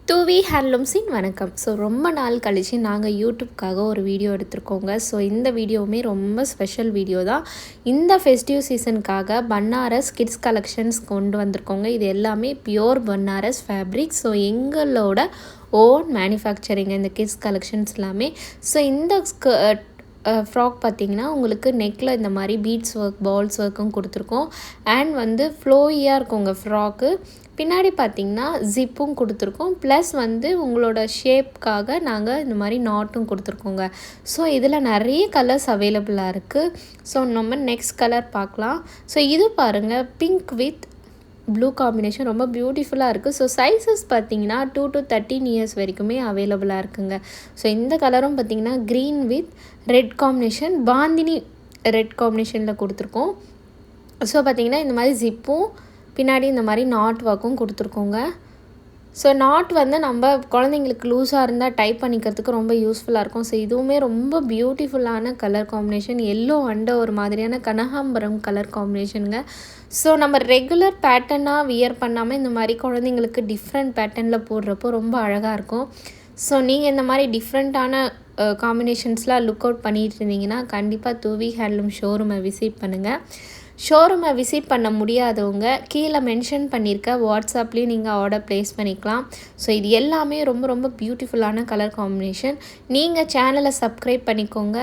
தூவி ஹேண்ட்லூம்ஸின் வணக்கம். ரொம்ப நாள் கழித்து நாங்கள் யூடியூப்காக ஒரு வீடியோ எடுத்திருக்கோங்க. இந்த வீடியோவுமே ரொம்ப ஸ்பெஷல் வீடியோ தான். இந்த ஃபெஸ்டிவ் சீசனுக்காக பனாரஸ் கிட்ஸ் கலெக்ஷன்ஸ் கொண்டு வந்திருக்கோங்க. இது எல்லாமே பியோர் பனாரஸ் ஃபேப்ரிக். எங்களோட ஓன் மேனுஃபேக்சரிங் இந்த கிட்ஸ் கலெக்ஷன்ஸ் எல்லாமே. இந்த ஃப்ராக் பார்த்திங்கன்னா உங்களுக்கு நெக்கில் இந்த மாதிரி பீட்ஸ் ஒர்க் பால்ஸ் ஒர்க்கும் கொடுத்துருக்கோம். அண்ட் ஃப்ளோயியாக இருக்குங்க ஃப்ராக்கு. பின்னாடி பார்த்திங்கன்னா ஜிப்பும் கொடுத்துருக்கோம். ப்ளஸ் உங்களோட ஷேப்காக நாங்கள் இந்த மாதிரி நாட்டும் கொடுத்துருக்கோங்க. இதில் நிறைய கலர்ஸ் அவைலபிளாக இருக்குது. நம்ம நெக்ஸ்ட் கலர் பார்க்கலாம். இது பாருங்கள், பிங்க் வித் ப்ளூ காம்பினேஷன் ரொம்ப பியூட்டிஃபுல்லாக இருக்குது. சைஸஸ் பார்த்திங்கன்னா 2 to 13 இயர்ஸ் வரைக்குமே அவைலபிளாக இருக்குங்க. இந்த கலரும் பார்த்திங்கன்னா green with red combination, bandhani red காம்பினேஷனில் கொடுத்துருக்கோம். பார்த்திங்கன்னா இந்த மாதிரி ஜிப்பும் பின்னாடி இந்த மாதிரி நாட் ஒர்க்கும் கொடுத்துருக்கோங்க. நாட் நம்ம குழந்தைங்களுக்கு லூஸாக இருந்தால் டைப் பண்ணிக்கிறதுக்கு ரொம்ப யூஸ்ஃபுல்லாக இருக்கும். இதுவுமே ரொம்ப பியூட்டிஃபுல்லான கலர் காம்பினேஷன், எல்லோ அண்ட் ஒரு மாதிரியான கனகாம்பரம் கலர் காம்பினேஷனுங்க. நம்ம ரெகுலர் பேட்டர்னாக வியர் பண்ணாமல் இந்த மாதிரி குழந்தைங்களுக்கு டிஃப்ரெண்ட் பேட்டர்னில் போடுறப்போ ரொம்ப அழகாக இருக்கும். நீங்கள் இந்த மாதிரி டிஃப்ரெண்ட்டான காம்பினேஷன்ஸ்லாம் லுக் அவுட் பண்ணிட்டு இருந்தீங்கன்னா கண்டிப்பாக தூவி ஹேண்ட்லூம் ஷோரூமை விசிட் பண்ணுங்கள். ஷோரூமை விசிட் பண்ண முடியாதவங்க கீழே மென்ஷன் பண்ணியிருக்க வாட்ஸ்அப்லேயும் நீங்கள் ஆர்டர் ப்ளேஸ் பண்ணிக்கலாம். இது எல்லாமே ரொம்ப ரொம்ப பியூட்டிஃபுல்லான கலர் காம்பினேஷன். நீங்கள் சேனலை சப்ஸ்கிரைப் பண்ணிக்கோங்க.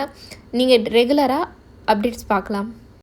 நீங்கள் ரெகுலராக அப்டேட்ஸ் பார்க்கலாம்.